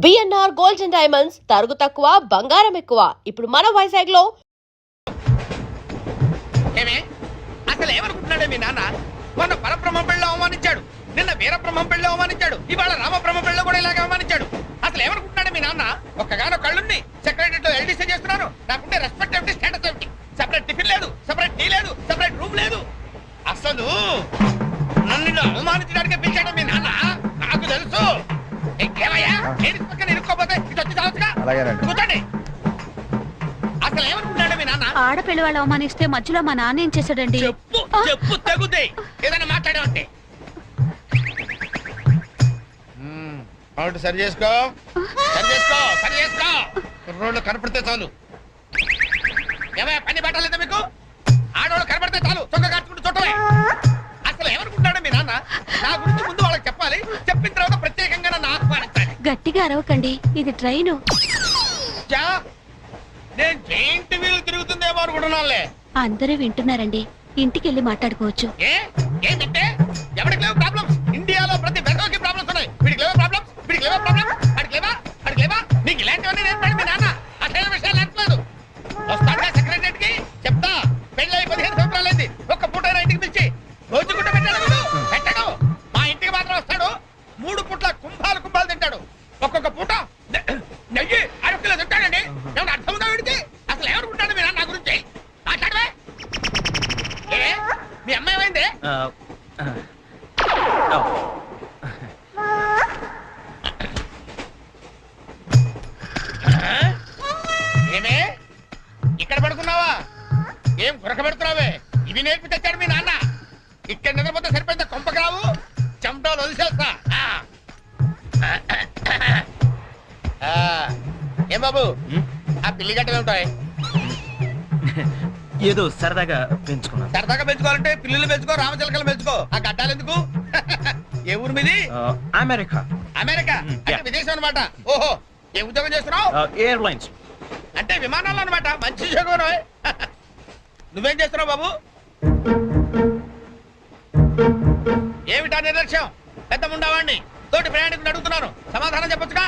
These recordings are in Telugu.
బిఎన్ఆర్ గోల్డ్ అండ్ డైమండ్స్ తరుగు తక్కువ బంగారం ఎక్కువ. ఇప్పుడు మన వైజాగ్ లో అసలు ఏమనుకుంటున్నాడే మీ నాన్న? మొన్న పరబ్రహ్మం పెళ్ళి అవమానించాడు, నిన్న వీరబ్రహ్మం పెళ్ళి అవమానించాడు, ఇవాళ రామబ్రహ్మ పెళ్ళి కూడా ఇలాగే అవమానించాడు. అసలు ఏమనుకుంటున్నాడే మీ నాన్న? ఒక్కగానో కళ్ళుండి సెక్రటరీలో ఎల్డీసీ చేస్తున్నారు. నాకుంటే రెస్పెక్ట్ ఏమిటి, స్టేటస్ ఏమిటి? సెపరేట్ టిఫిన్ లేదు, సెపరేట్ టీ లేదు, సెపరేట్ రూమ్ లేదు. అసలు నన్ను అవమానించడానికి పిలిచాడు మీ నాన్న, నాకు తెలుసు. ఏమయ్యా లేడీస్ పక్కన ఇరుక్కోపోతే ఇటు వచ్చి చావచ్చుగా. కూర్చోండి. అసలు ఏమనుకుంటున్నాడు మీ నాన్న? ఆడపిల్ల వాళ్ళు అవమానిస్తే మధ్యలో మా నాన్న ఏం చేశాడండి? చెప్పు చెప్పు తగ్గుతాయి. ఏదైనా మాట్లాడావంటే సరి చేసుకో, సరి చేసుకో, సరి చేసుకో. రోడ్లు కనపడితే చాలు. ఏమయ్యా పని పట్టలేదా మీకు? ఆడవాళ్ళు కనపడితే చాలు చొక్క కాచుకుంటూ చుట్టమే. అసలు ఏమనుకుంటాడు మీ నాన్న? నా గురించి ముందు వాళ్ళకి చెప్పాలి, చెప్పిన తర్వాత ప్రత్యేకంగా నన్ను ఆహ్వానించాలి. గట్టిగా అరవకండి, ఇది ట్రైన్. నేను జైంట్ వీలు తిరుగుతుందేమో అనుకుంటున్నానులే. అందరూ వింటున్నారండి, ఇంటికి వెళ్ళి మాట్లాడుకోవచ్చు. ఏంటంటే ఎవరికి లేవు ప్రాబ్లమ్స్? ఇండియాలో ప్రతి వెదవకి ప్రాబ్లమ్స్ ఉన్నాయి. వీడికి లేవా ప్రాబ్లమ్స్? వీడికి లేవా ప్రాబ్లమ్స్? అడిగి లేవా? అడిగి లేవా? నీకు ఇలాంటివన్నీ నేర్పాడు మీ నాన్న. అసలు విషయాలు నేర్పలేదు. వస్తాడా సెక్రటరీకి చెప్తా. పెళ్ళి 15 సంవత్సరాలైంది, ఒక్క పూట ఇంటికి పిలిచి రోజు గుట్ట పెట్టాడు. మా ఇంటికి మాత్రం వస్తాడు, 3 పూట్ల కుంభాలు కుంభాలు తింటాడు. ఒక్కొక్క పూట నెయ్యి 6 కిలో తింటాడండి. ఏమన్నా అర్థం ఉందా వీడికి? అసలు ఏమనుకుంటాడు మీ నాన్న నా గురించి? మాట్లాడవే. మీ అమ్మాయి ఏమైంది? ఏమే ఇక్కడ పడుకున్నావా? ఏం గురక పెడుతున్నావే? ఇవి నేర్పి తెచ్చాడు మీ నాన్న. ఇక్కడ నిద్రపోతే సరిపోయిందా? కొంపకరావు చెమటలు వదిలేస్తా. ఏం బాబు ఆ పిల్లి గట్టలు ఉంటాయి? ఏదో సరదాగా పెంచుకున్నా. సరదాగా పెంచుకోవాలంటే పిల్లులు పెంచుకో, రామచిలకలు పెంచుకో. ఆ గడ్డాలు ఎందుకు? ఏ ఊరు మీది? అమెరికా. అమెరికా అంటే విదేశం అనమాట. ఓహో, ఏ ఉద్యోగం చేస్తున్నావు? ఎయిర్లైన్స్ అంటే విమానాలు అనమాట. మంచి ఉద్యోగం. నువ్వేం చేస్తున్నావు బాబు? ఏమిటా నిర్లక్ష్యం? పెద్ద ఉండవాడిని తోటి ప్రయాణికుని అడుగుతున్నాను, సమాధానం చెప్పొచ్చుగా.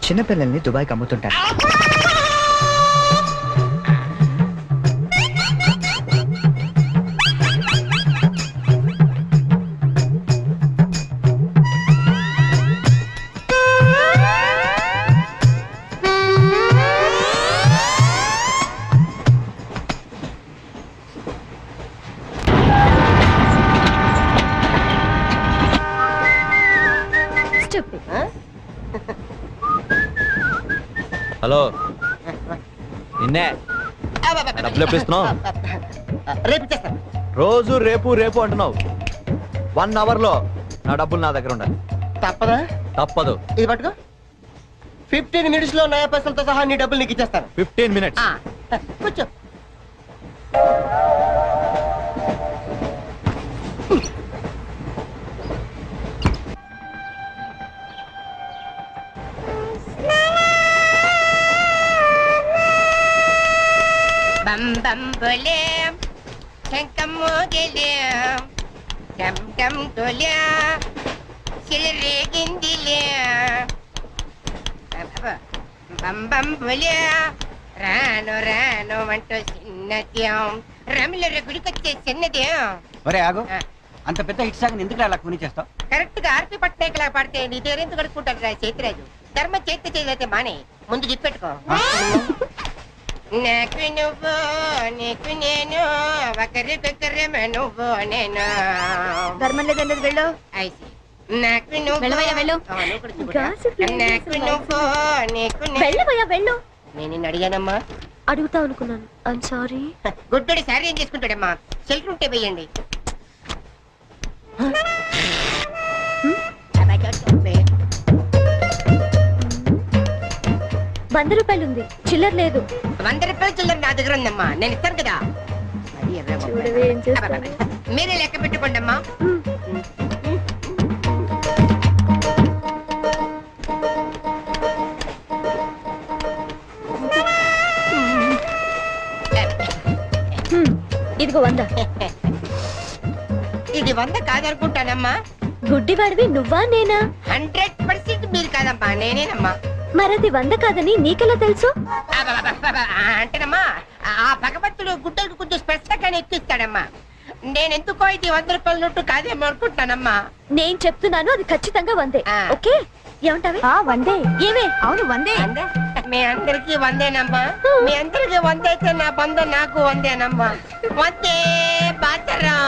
చిన్నపిల్లల్ని దుబాయ్కి అమ్ముతుంటారు. హలో, నిన్నే డబ్బులు ఎప్పుడు ఇస్తున్నావు? రేపు ఇచ్చేస్తాను. రోజు రేపు రేపు అంటున్నావు. 1 అవర్ లో నా డబ్బులు నా దగ్గర ఉండాలి. తప్పదా? తప్పదు. ఇది పట్టుకో. 15 మినిట్స్ లో నయా పైసలతో సహా నీ డబ్బులు నీకు ఇచ్చేస్తాను. 15 మినిట్స్. కూర్చో. బం బం బోలేం శంఖం మోగలేం డమ్ డమ్ డోలే సిలరేగిందిలే బం బం బోలే రాను రాను అంటూ చిన్నదేం రమిల గుడికొచ్చే చిన్నదేం. ఒరే ఆగు, అంత పెద్ద హిట్ సాంగ్ ఎందుకు అలా కొని చేస్తావు? కరెక్ట్ గా ఆర్పి పట్టేకలా పాడితే నీ పేరెందుకు కడుక్కుంటాడు రా చేతిరాజు. ధర్మ చేతి చేయలేతే మానే, ముందు జిప్పెట్టుకో. నాకు నువ్వు నీకు నేను ఒకరికొకరేమో నువ్వు నేను. ధర్మం లేదన్నది వెళ్ళు. ఐసి నాకు నువ్వు వెళ్ళవయ్యా వెళ్ళు. నాకు నువ్వు నీకు వెళ్ళవయ్యా వెళ్ళు. నేను నిన్ను అడిగానమ్మా. అడుగుతా అనుకున్నాను. I'm sorry. గుడ్డోడి సారీ ఏం చేసుకుంటాడమ్మా? షెల్టర్ ఉంటే వేయండి. ₹100 ఉంది, చిల్లర లేదు. 100 రూపాయలు చిల్లర నా దగ్గర ఉందమ్మా, నేను ఇస్తాను కదా. మీరే లెక్క పెట్టుకోండి అమ్మా. ఇదిగో 100. ఇది 100 కాదనుకుంటానమ్మా. గుడ్డివాడివి నువ్వా నేనా? 100% మీరు కాదమ్మా, నేనేనమ్మా. మరది 100 కాదని నీకెలా తెలుసు? అంటేనమ్మా, ఆ భగవంతుడు గుడ్డలకు కొంచెం స్పెషల్గానే ఎక్కిస్తాడమ్మా. నేనెందుకో ఇది 100 రూపాయల నోటు కాదేమో అనుకుంటున్నానమ్మా. నేను చెప్తున్నాను, అది ఖచ్చితంగా 100. ఆ. ఓకే, ఏమంటావే? 100. ఏమే? అవును 100. అందే? మీ అందరికి 100ఏనమ్మా. మీ అందరికి 100 అయితే నా బంధం నాకు 100ఏనమ్మా. 100 బాతరం.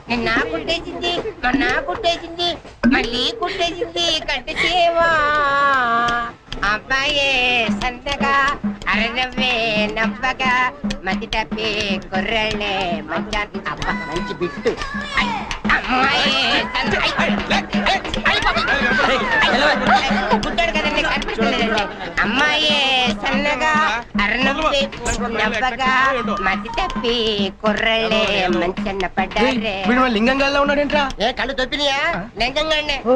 నిన్న కుట్టేసింది, మొన్న కుట్టేసింది, మళ్ళీ కుట్టేసింది కంటి సేవా. అబ్బాయే సన్నగా అరనవ్వే నవ్వగా మతి తప్పి కుర్రళ్ళే మంచి అబ్బా మంచి బిట్టు. అమ్మాయే గుడ్డాడు కదండి, కనిపించలేదండి. అమ్మాయే సన్నగా అరనవ్వే నవ్వగా మతి తప్పి కుర్రళ్ళే మంచన్న పడ్డారే. లింగంగా ఉన్నాడేంట్రా? ఏ కళ్ళు తప్పినాయా? లింగంగానే. ఓ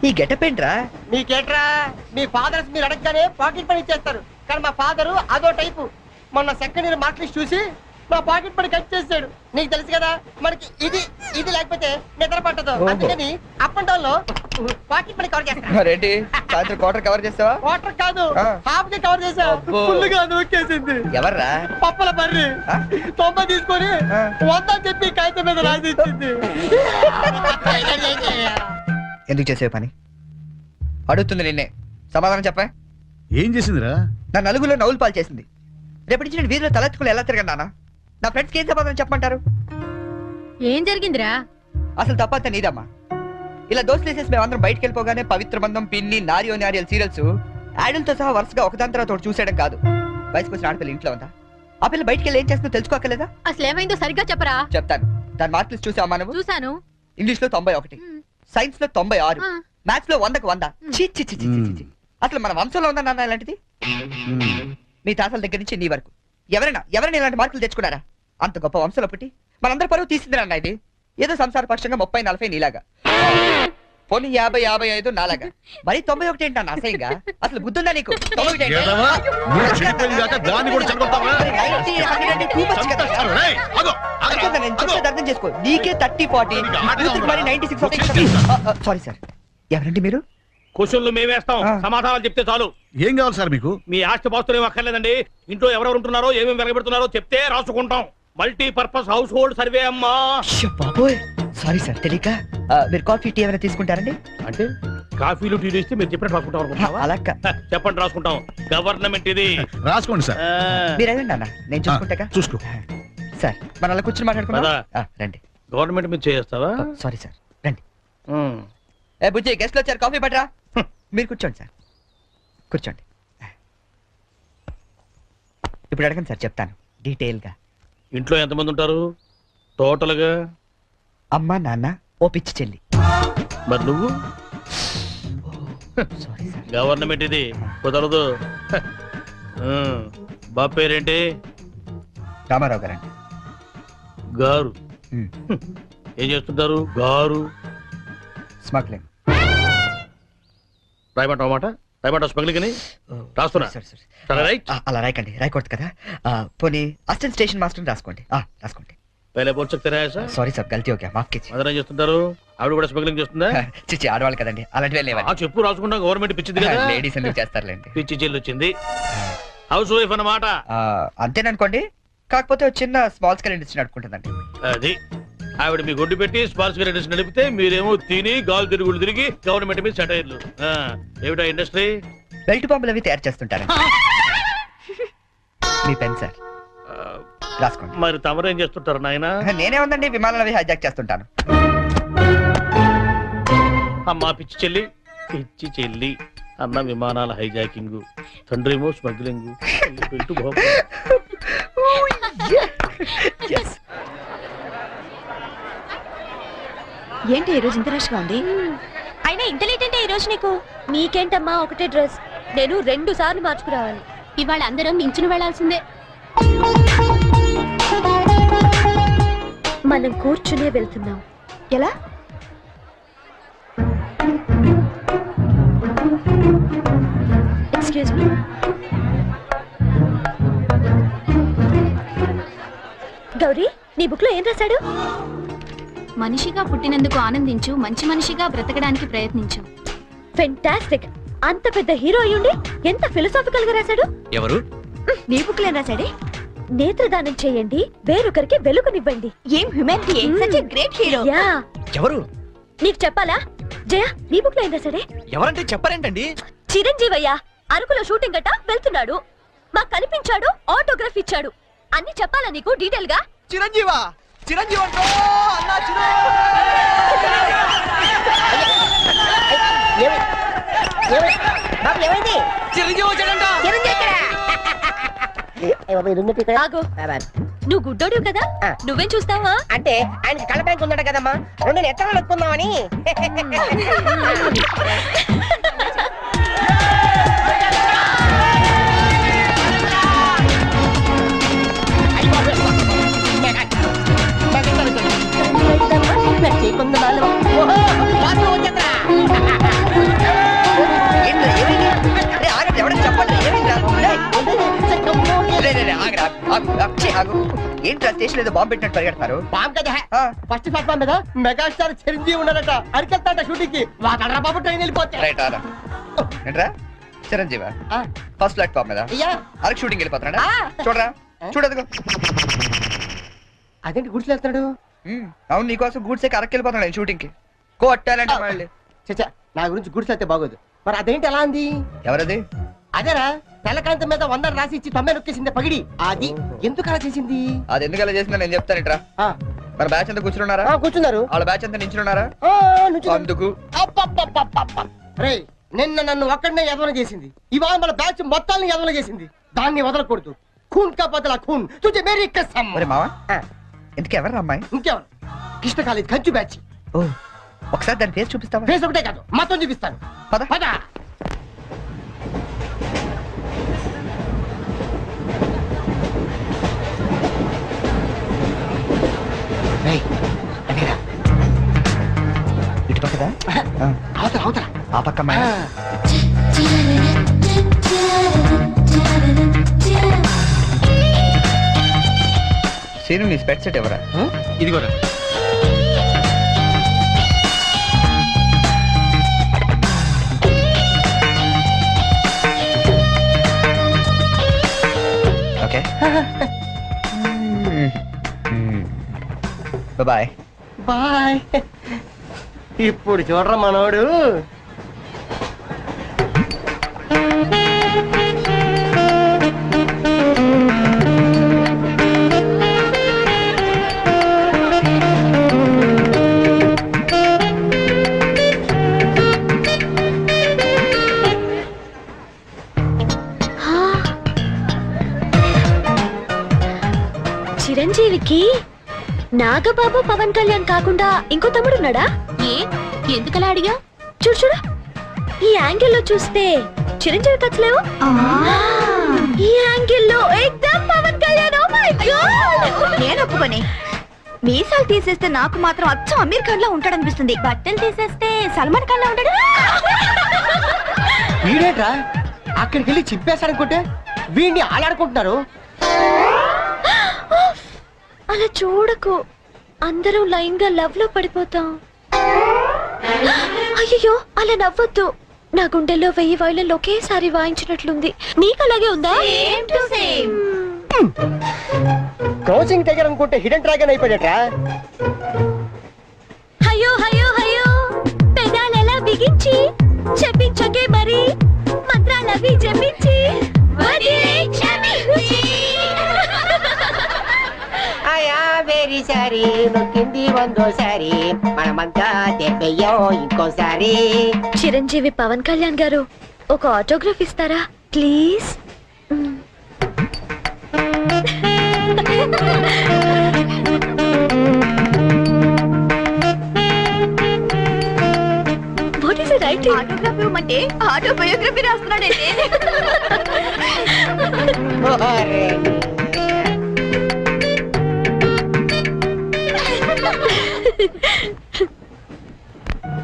ఈ గెటప్ ఏంట్రా? మీకేట్రా, మీ ఫాదర్స్ మీరు అడగగానే పాకెట్ పని ఇచ్చేస్తారు, కానీ మా ఫాదరు అదో టైపు. మొన్న సెకండ్ ఇయర్ మార్క్ లిస్ట్ చూసి నా పాకెట్ పని కట్ చేసాడు. నీకు తెలుసు కదా, మనకి ఇది ఇది లేకపోతే నిద్ర పట్టదు. అందుకని అప్ అండ్ డౌన్ లో పాకెట్ పని కవర్ చేస్తా. ఏంటి సాయంత్రం క్వార్టర్ కవర్ చేస్తావా? వాటర్ కాదు, ఆ. హాఫ్ కి కవర్ చేసా. అబ్బో. ఫుల్ గా నూకేసింది. ఎవర్రా? పప్పల బర్రి ఆ? 90 తీసుకొని ఆ. 100 చెప్పి కాగితం మీద రాసి ఇచ్చింది. ఎందుకు చేసే పని? అడుగుతుంది నిన్నే, సమాధానం చెప్పా. ఏం చేసిందిరా? నా నలుగురిలో నవ్వులు పాలు చేసింది. రేపటి నుంచి నేను వీధిలో తలెత్తుకుని ఎలా తిరగను నాన్న? నా ఫ్రెండ్స్కి ఏం సమాధానం చెప్పమంటారు? ఏం జరిగిందిరా? అసలు తప్పంతా నీదమ్మా. ఇలా దోస్తులు వేసేసి మేమందరం బయటకు వెళ్ళిపోగానే పవిత్ర బంధం, పిన్ని, నారియో నారియల్ సీరియల్స్ యాడల్తో సహా వరుసగా ఒకదాని తర్వాత ఒకటి చూసేయడం కాదు. వయసుకు వచ్చిన ఆడపిల్ల ఇంట్లో ఉందా? ఆ పిల్ల బయటకు వెళ్ళి ఏం చేస్తుందో తెలుసుకోకలేదా? అసలు ఏమైందో సరిగ్గా చెప్పరా. చెప్తాను. దాని మార్కులు చూసావా నువ్వు? చూసాను. ఇంగ్లీష్ లో 91, సైన్స్ లో 96, మ్యాథ్స్ లో 100కు 100. ఛీ, ఛీ, ఛీ, ఛీ, ఛీ, ఛీ. అసలు మన వంశంలో ఉందా నాన్న ఇలాంటిది? మీ తాతల దగ్గర నుంచి నీ వరకు ఎవరైనా ఇలాంటి మార్కులు తెచ్చుకున్నారా? అంత గొప్ప వంశంలో పుట్టి మనందరి పరువు తీసింది నాన్న ఇది. ఏదో సంసార పక్షంగా 30-40 నీలాగా, పోనీ 50-55 నాలాగా, మరి 91 ఏంటి నాన్న అసహ్యంగా? అసలు బుద్ధుందా నీకు? 91 ఏంటి? ఏదవా? నువ్వు చెడిపోయిందాక దాన్ని కూడా చెడగొడతావా? మరి 90, 100 అంటే too much కదా. రేయ్, ఆగు, ఆగు, అనుకుంటా, నేను ఆగు. చెప్పేది అర్థం చేసుకో. నీకే 30-40, యూత్కి మరి 96. సారీ సార్, ఎవరండి మీరు? క్వశ్చన్లు మేమేస్తాం, ఆ. సమాధానాలు చెప్తే చాలు. ఏం కావాలి సార్ మీకు? మీ ఆస్తి పాస్తులు ఏం అక్కర్లేదండి. ఇంట్లో ఎవరెవరు ఉంటున్నారో ఏమేమి వెలగబెడుతున్నారో చెప్తే రాసుకుంటాం. మల్టీపర్పస్ హౌస్ హోల్డ్ సర్వే అమ్మా. అయ్యో బాబోయ్, సారీ సార్ తెలియక. మీరు కాఫీ టీ ఏమైనా తీసుకుంటారండి? అంటే కాఫీలు టీలు ఇస్తే మీరు చెప్పినట్టు రాసుకుంటాం అనుకుంటున్నావా? అలా చెప్పండి, రాసుకుంటాం. గవర్నమెంట్ ఇది. రాసుకోండి సార్. మీరు వెళ్ళండి అన్న, నేను చూసుకుంటాగా. చూసుకో. సార్ మన అలా కూర్చొని మాట్లాడుకుందాం. రండి. గవర్నమెంట్ మీద చేస్తావా? సారీ సార్, రండి. ఏ బుజ్జి, గెస్ట్లు వచ్చారు, కాఫీ పట్టరా. మీరు కూర్చోండి సార్, కూర్చోండి. ఇప్పుడు అడగండి సార్, చెప్తాను డీటెయిల్ గా. ఇంట్లో ఎంతమంది ఉంటారు టోటల్ గా? అమ్మ, నాన్న, ఓ పిచ్చి చెల్లి. మరి నువ్వు? Sorry sir. గవర్నమెంట్ ఇది, కుదరదు. బాబు పేరేంటి? రామారావు గారండి. గారు. ఏం చేస్తుంటారు గారు? స్మగ్లింగ్. రాయమంటావు మాట? రాయమంటావు స్మగ్లింగ్ అని రాస్తున్నా. సరే, రైట్. అలా రాయకండి, రాయకూడదు కదా. పోనీ అసిస్టెంట్ స్టేషన్ మాస్టర్ రాసుకోండి. రాసుకోండి. పहले बोल सकते रहे ऐसा? సారీ సార్, గల్తీ ఓకే, మాఫ్ कीजिए. మదర్ ఏం చేస్తుంటారు? ఆవిడ కూడా స్మగ్లింగ్ చేస్తుందా? చిచ్చి, ఆడవాళ్ళు కదండి, అలాంటివి లేవండి. చెప్పు, రాసుకుంటాం. గవర్నమెంట్ పిచ్చింది కదా. లేడీస్ ఎందుకు చేస్తారులేండి. పిచ్చి చెల్లి వచ్చింది. హౌస్ వైఫ్ అన్నమాట. అంతేననుకోండి, కాకపోతే ఒక చిన్న స్మాల్ స్కేల్ ఇండస్ట్రీ నడుపుకుంటుందండి. అది ఆవిడ మీ గొడ్డు పెట్టి స్మాల్ స్కేల్ ఇండస్ట్రీ నడిపితే మీరేమో తిని గాలు తిరుగులు తిరిగి గవర్నమెంట్ మీద సెటైర్లు. ఏమిటా ఇండస్ట్రీ? బెల్ట్ బాంబులు అవి తయారు చేస్తుంటారు. మీ పెన్ సార్, రాసుకోండి. మరి తమరేం చేస్తుంటారు నాయన? నేనే ఉందండి, విమానాలు అవి హైజాక్ చేస్తుంటాను. అమ్మా పిచ్చి చెల్లి, పిచ్చి చెల్లి అన్న విమానాల హైజాకింగ్, తండ్రేమో స్మగ్లింగ్. ఏంటి ఈ రోజు ఇంత రష్ గా ఉంది? అయినా ఇంత లేట్ అంటే ఈ రోజు నీకు? నీకేంటమ్మా, ఒకటే డ్రెస్. నేను 2 సార్లు మార్చుకురావాలి. ఇవాళ అందరం నించుని వెళ్లాల్సిందే. మనం కూర్చునే వెళ్తున్నాం. ఎలా? Excuse me. గౌరీ, నీ బుక్ లో ఏం రాశాడు? మనిషిగా పుట్టినందుకు ఆనందించు, మంచి మనిషిగా బ్రతకడానికి ప్రయత్నించు. ఫెంటాస్టిక్. అంత పెద్ద హీరో అయ్యుండి ఎంత ఫిలసాఫికల్ గా రాశాడు. ఎవరు? నీ బుక్ లో రాశాడే. నేత్రదానం చేయండి, వేరొకరికి వెలుగునివ్వండి. ఏం humanity, such a great hero. Yeah. ఎవరు? నీకు చెప్పాలా? జయ, నీ బుక్ లో ఏం రాశాడే? ఎవరంటే చెప్పరేంటండి? చిరంజీవయ్య అరకులో షూటింగ్ గట్ట వెళ్తున్నాడు, మాకు కనిపించాడు, ఆటోగ్రాఫ్ ఇచ్చాడు. అన్ని చెప్పాలా నీకు డీటెయిల్ గా? చిరంజీవా? చిరంజీవి అంటో అన్నా ఏమైంది? చిరంజీవి వచ్చాడంట. ఆగు. నువ్వు గుడ్డోడు కదా, నువ్వేం చూస్తావా? అంటే ఆయనకి కళ్ళ బ్యాంక్ ఉందట కదమ్మా, రెండు ఎత్తనాలు ఎక్కుందామని. ఏంట్రా స్టేషన్ ఏదో బాంబు పెట్టినట్టు పరిగెడతారు? బాంబు కదా, ఫస్ట్ ప్లాట్ఫామ్ మీద మెగాస్టార్ చిరంజీవి ఉన్నాడట, అరికెళ్తాడ షూటింగ్ కి. వాడరా బాబు ట్రైన్ వెళ్ళిపోతే. రైట్ ఆరా. ఏంట్రా చిరంజీవా? ఫస్ట్ ప్లాట్ఫామ్ మీద అరకు షూటింగ్ వెళ్ళిపోతున్నాడా? చూడరా, చూడదుగో. అదేంటి గుడిసి వెళ్తాడు? అవును, నీకోసం గూడ్సే అరకు వెళ్ళిపోతున్నాడు షూటింగ్ కి. కొట్టాలంటే మళ్ళీ. చచ్చా, నా గురించి గుడిసి వెళ్తే బాగోదు. మరి అదేంటి ఎలా అంది? ఎవరది? అదేరా, తెల్లకాంతం మీద 100 రాసి ఇచ్చి 90 నొక్కేసింది పగిడి. అది ఎందుకు అలా చేసింది? అది ఎందుకు అలా చేసిందో నేను చెప్తానిట్రా. మన బ్యాచ్ అంతా కూర్చున్నారా? కూర్చున్నారు. వాళ్ళ బ్యాచ్ అంతా నించున్నారా? అందుకు. రేయ్, నిన్న నన్ను ఒక్కడనే యదవన చేసింది, ఇవాళ మన బ్యాచ్ మొత్తాన్ని యదవన చేసింది. దాన్ని వదలకూడదు. ఖూన్ కా బదలా ఖూన్, తుజే మేరీ కసమ్. ఒరే మావా, ఎందుకు ఎవరు అమ్మాయి? ఇంకెవరు? కృష్ణ కాలేజ్ కంచు బ్యాచ్. ఓ, ఒకసారి దాని ఫేస్ చూపిస్తావా? ఫేస్ ఒకటే కాదు, మొత్తం చూపిస్తాను. పద పద. ఇటు పక్కదా? అవతల అవతల ఆ పక్క అమ్మాయి. సీను, నీ స్పెట్ సెట్ ఎవరా? ఇదిగోరా. Okay, bye bye. ఇప్పుడు చూడరా మనోడు. చిరంజీవికి నాగబాబు పవన్ కళ్యాణ్ కాకుండా ఇంకో తమ్ముడున్నాడా? ఎందుకలా అడిగా? చూడు చూడు, ఈ యాంగిల్ లో చూస్తే చిరంజీవి కచ్చలేవు, ఈ యాంగిల్ లో ఎక్దమ్ Pawan Kalyan. Oh my god, నేను ఒప్పుకొని. మీసాలు తీసేస్తే నాకు మాత్రం అచ్చం అమీర్ ఖాన్ లా ఉంటాడనిపిస్తుంది, బట్టలు తీసేస్తే సల్మాన్ ఖాన్ లా ఉంటాడు. వీడేట్రా అక్కడికి వెళ్ళి చింపేశాడనుకుంటే వీడిని ఆలాడుకుంటున్నారు. అలా చూడకు, అందరూ లైన్ గా లవ్ లో పడిపోతాం. అయ్యో, అలా నవ్వొద్దు. నా గుండెల్లో 1000 వైలెన్లు ఒకేసారి వాయించినట్లుంది. నీకు అలాగే ఉందా? కోచింగ్ దగ్గర అనుకుంటే హిడెన్ డ్రాగన్ అయిపోయాడట్రా. అయ్యో అయ్యో అయ్యో, పెదాలెలా బిగించి చెప్పించకే మరి, మంత్రాలవి చెప్పించి వెరీ సారీ, నొక్కింది 100సారి, మనమంతా తెప్పయ్యో ఇంకోసారి. చిరంజీవి పవన్ కళ్యాణ్ గారు, ఒక ఆటోగ్రాఫ్ ఇస్తారా please? What is it writing? Autograph ఇవ్వమంటే ఆటోబయోగ్రఫీ రాస్తున్నాడంటే.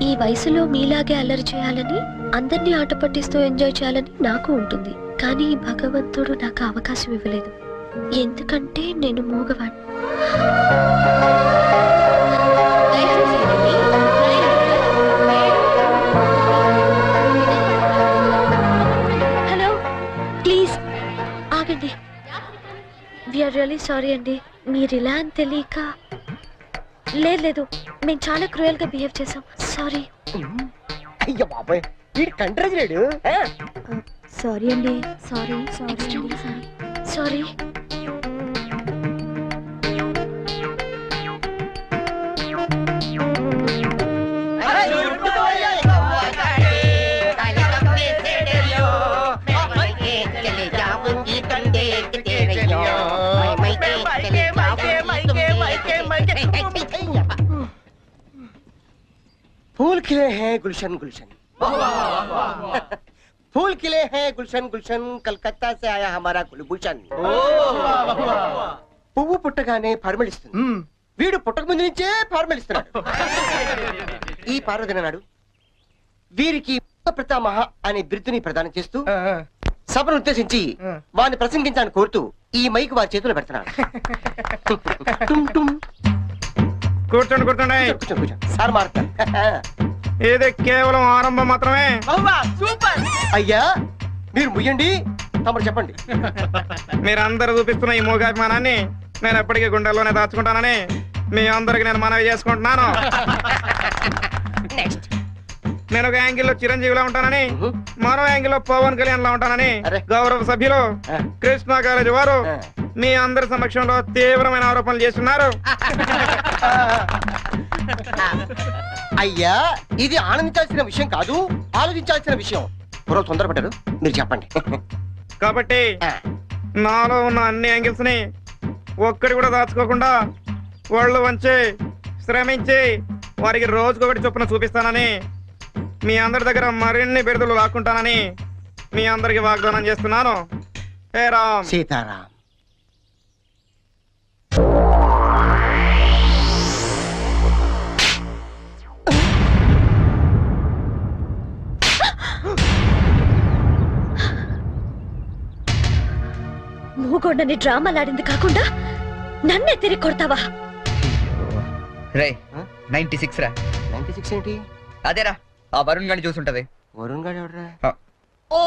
ఈ వయసులో మీలాగే అల్లరి చేయాలని, అందరినీ ఆట పట్టిస్తూ ఎంజాయ్ చేయాలని నాకు ఉంటుంది. కానీ భగవంతుడు నాకు అవకాశం ఇవ్వలేదు, ఎందుకంటే నేను మూగవాడిని. సారీ అండి, మీరు ఇలా అని తెలియక. లేదు, మేము చాలా క్రూయల్ గా బిహేవ్ చేసాం. సారీ. అయ్యో బాబాయ్, వీడు కంట్రోజ్ లేడు. సారీ అండి. సారీ. సారీ. फूल खिले हैं गुलशन गुलशन, फूल खिले हैं गुलशन गुलशन, कलकत्ता से आया हमारा कुलभूषण. పువ్వు పుట్టగానే పరిమళిస్తుంది, వీడు పుట్టక ముందు నుంచే పరిమళిస్తున్నాడు. ఈ పార్వదిన నాడు వీరికి ప్రతామహ అనే బిరుదుని ప్రదానం చేస్తూ సభను ఉద్దేశించి వారిని ప్రసంగించాలని కోరుతూ ఈ మైక్ వారి చేతిలో పెడుతున్నాడు. కూర్చోండి కూర్చోండి. కూర్చో సార్ మారుతారు. ఇది కేవలం ఆరంభం మాత్రమే. అయ్యా మీరు ముయ్యండి, తమరు చెప్పండి. మీరందరూ చూపిస్తున్న ఈ మూగాభిమానాన్ని నేను ఎప్పటికీ గుండెల్లోనే దాచుకుంటానని మీ అందరికి నేను మనవి చేసుకుంటున్నాను. నేను ఒక యాంగిల్లో చిరంజీవిలా ఉంటానని, మరో యాంగిల్లో పవన్ కళ్యాణ్ లా ఉంటానని గౌరవ సభ్యులు కృష్ణా కాలేజీ వారు మీ అందరి సమక్షంలో తీవ్రమైన ఆరోపణలు చేస్తున్నారు. అయ్యా ఇది ఆనందించాల్సిన విషయం కాదు, ఆలోచించాల్సిన విషయం. పూర్వం తొందరపడ్డారు, మీరు చెప్పండి. కాబట్టి నాలో ఉన్న అన్ని యాంగిల్స్ ని ఒక్కడి కూడా దాచుకోకుండా వాళ్ళు వంచి శ్రమించి వారికి రోజుకొకటి చొప్పున చూపిస్తానని, మీ అందరి దగ్గర మరిన్ని బిరుదులు లాక్కుంటానని మీ అందరికి వాగ్దానం చేస్తున్నాను. హే రామ్ సీతారాం. మూగొండని డ్రామాలాడింది కాకుండా నన్నే తిరిగి కొడతావా? రే 96 రా. 96 ఏంటి? అదేరా ఆ వరుణ్ గాని చూసుంటది. వరుణ్ గారు ఎవడరా? ఓ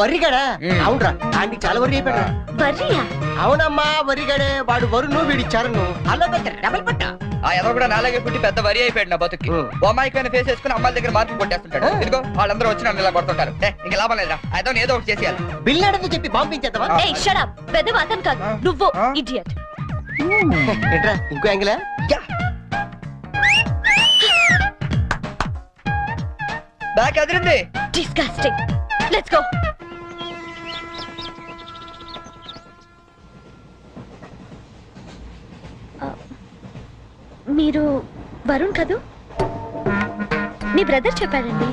వరిగడా? అవునరా, ఆయనకి చాలా వరి అయిపోయాడు. వర్రియా? అవునమ్మా వరిగడే. వాడు వరుణు వీడి చరణు అలా డబల్ పట్ట. ఆ ఎవరు కూడా నాలాగే పుట్టి పెద్ద వరి అయిపోయాడు నా బతుకి. అమ్మాయికైనా ఫేస్ వేసుకుని అమ్మాయిల దగ్గర మార్కులు కొట్టేస్తుంటాడు. ఇదిగో వాళ్ళందరూ వచ్చి నన్ను ఇలా కొడుతుంటారు. ఇంకా లాభం లేదురా, అయితే ఏదో ఒకటి చేసేయాలి. బిల్లాడని చెప్పి బాంబించేద్దామా? ఏయ్ షట్ అప్. పెద్ద అతను కాదు నువ్వు, ఇడియట్. ఏంట్రా ఇంకో యాంగిలా? Back Adirindi. Disgusting. Let's go. మీరు వరుణ్ కదూ? మీ బ్రదర్ చెప్పాడండి.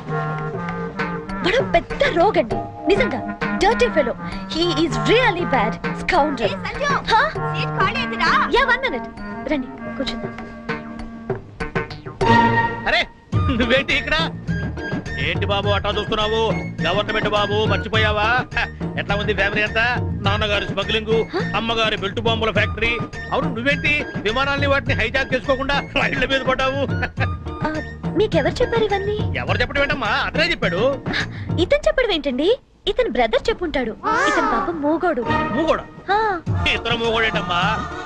వాడు పెద్ద రోగండి, నిజంగా dirty fellow. He is really bad scoundrel. Yeah 1 minute. రండి కూర్చుందాం. అరే నువ్వేంటి ఇక్కడ? ఏంటి బాబు అట్టా చూస్తున్నావు? గవర్నమెంట్ బాబు మర్చిపోయావా? ఎట్లా ఉంది ఫ్యామిలీ అంతా? నాన్నగారి స్మగ్లింగ్, అమ్మగారి బెల్ట్ బాంబుల ఫ్యాక్టరీ. అవును నువ్వేంటి విమానాల్ని వాటిని హైజాక్ చేసుకోకుండా రైళ్ల మీద పడ్డావు? మీకెవరు చెప్పారు ఇవన్నీ? ఎవరు చెప్పడం ఏంటమ్మా? అతనే చెప్పాడు. ఇతను చెప్పడం ఏంటండి? ఇతను బ్రదర్ చెప్పుంటాడు. ఇతను పాపం మూగోడు. మూగోడా? ఇతను మూగోడేటమ్మా.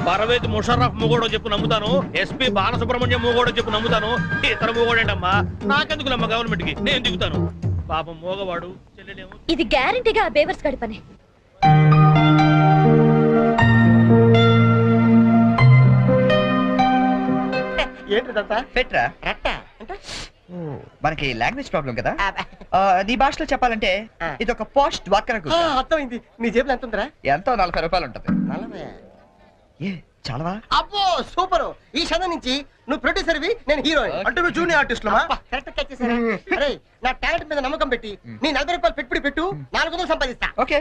పర్వేజ్ ముషర్రఫ్ మూగోడో చెప్పు నమ్ముతాను, ఎస్పీ బాలసుబ్రహ్మణ్యం మూగోడో చెప్పు నమ్ముతాను. ఇతను మూగోడేటమ్మా. నాకెందుకులమ్మా గవర్నమెంట్ కి, నేను దిగుతాను. పాపం మూగవాడు చెల్లెలేమో. ఇది గ్యారంటీగా బేవర్స్ గడి పని. ఏంటిదంతా? పెట్రా రట్ట అంటే మనకి లాంగ్వేజ్ ప్రాబ్లం కదా. నీ భాషలో చెప్పాలంటే ఇది ఒక పోస్ట్ డ్వాక్రా గ్రూప్. అర్థమైంది. నీ జేబులో ఎంత ఉందిరా? ఎంతో 40 రూపాయలు ఉంటది. 40? ఏ చాలవా? అబ్బో సూపర్. ఈ క్షణం నుంచి నువ్వు ప్రొడ్యూసర్వి, నేను హీరోయిన్. అంటే నువ్వు జూనియర్ ఆర్టిస్ట్ కరెక్ట్ క్యాచ్ చేశారా? అరే నా టాలెంట్ మీద నమ్మకం పెట్టి నీ 40 రూపాయలు పెట్టుబడి పెట్టు, 400 సంపాదిస్తా. ఓకే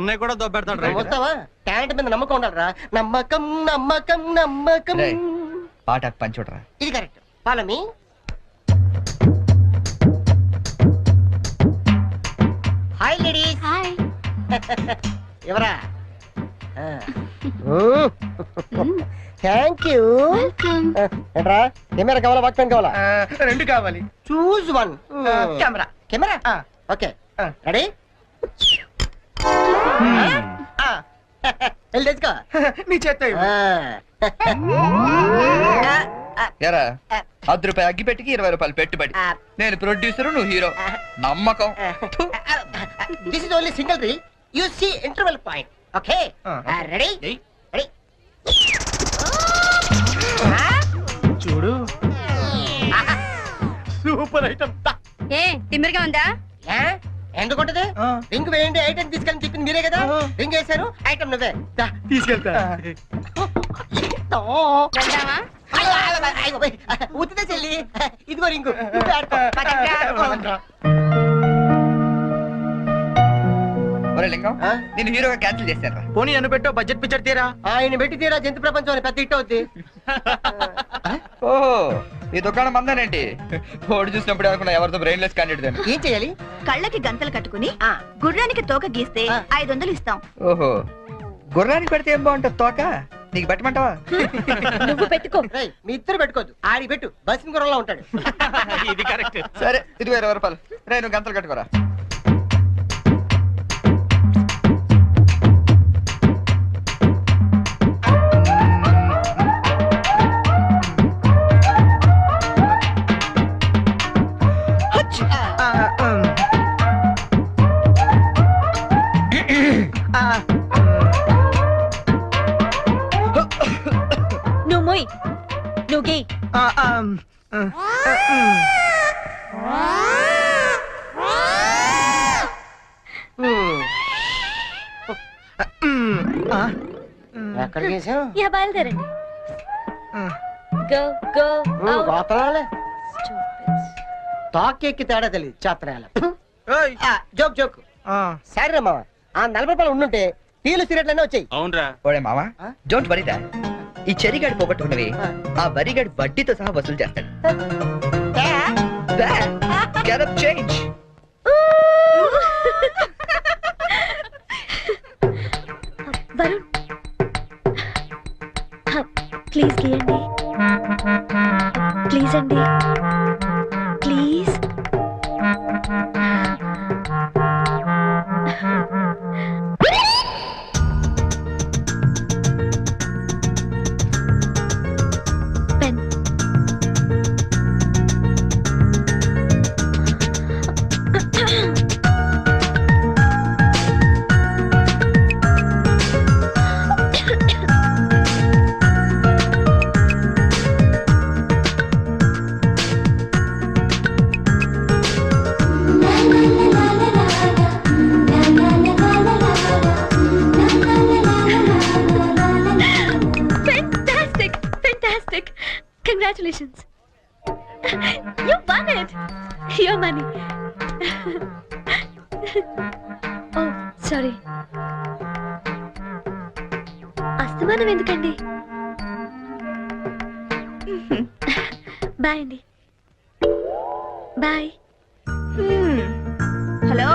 ఉన్నాయి కూడా దొబ్బెడతాడు. వస్తావా? టాలెంట్ మీద నమ్మకం ఉండాలరా. నమ్మకం నమ్మకం నమ్మకం. పాట పని చూడరా. ఇది correct. Follow me. Hi ladies. Hi. ఎవరా? Thank you. ఏంట్రా కెమెరా కావాలా, వాక్ పెన్ కావాలా? 2 కావాలి. Choose 1. Camera. Camera okay. Ready? వెళ్ళి తెచ్చుకో నీ చేత్తో ఇవ్వు. ఎరా ₹10 అగ్గి పెట్టికి ₹20 పెట్టుబడి. నేను ప్రొడ్యూసర్, నువ్వు హీరో. నమ్మకం. This is only single reel. You see interval point. Okay ready ready. చూడు సూపర్ ఐటమ్. ఏ తిమ్మిరిగా ఉందా? ఎందుకుంటది? రింగ్ వేయండి ఐటమ్ తీసుకెళ్ళి చెప్పింది మీరే కదా. రింగ్ వేశారు ఐటమ్ నువ్వే. తీసుకెళ్తా. వెళ్దామా? ఉత్తిదే చెల్లి. ఇదిగో రింగు. ఒరే లింగం, నేను హీరోగా క్యాన్సిల్ చేశాను. పోనీ నన్ను పెట్టో బడ్జెట్ పిక్చర్ తీరా. ఆయన పెట్టి తీరా జంతు ప్రపంచం అని పెద్ద హిట్ అవుద్ది. ఓహో, ఈ దుకాణం మందానేంటి? ఓడి చూసినప్పుడు అనుకున్నా ఎవరితో బ్రెయిన్లెస్ క్యాండిడేట్. ఏం చేయాలి? కళ్ళకి గంతలు కట్టుకుని గుర్రానికి తోక గీస్తే 500 ఇస్తాం. ఓహో, గుర్రానికి పెడితే ఏం బాగుంటుంది తోక? నీకు పెట్టమంటావా? నువ్వు పెట్టుకో. రేయ్, మీ ఇద్దరు పెట్టుకోవద్దు. ఆడి పెట్టు, బస్సు గుర్రంలో ఉంటాడు. ఇది కరెక్ట్. సరే, ఇదిగో ₹20. రే, నువ్వు గంతలు కట్టుకోరా. నువ్వు మొయ్, నువ్వు గీ. ఎక్కడ చేసావు? యా బయలుదేరండి. Go go గోతరాలే. తాకెక్కి తేడా తెలియదు చాత్రాల. Joke joke. సరే మామ, ఆ ₹40 ఉండుంటే టీలు సిగరెట్లనే వచ్చాయి. అవునరా. ఓడే మామా, డోంట్ వరీ దాట్. ఈ చెరిగాడు పోగొట్టుకున్నవి ఆ వరిగాడు వడ్డీతో సహా వసూలు చేస్తాడు. Get up change. Varun please గీయండి. ప్లీజ్ అండి, please. Pen. Fantastic! Fantastic! Congratulations! You won it! Your money. Oh, sorry. అస్తమానం ఎందుకండి? బాయ్ అండి. బాయ్. హలో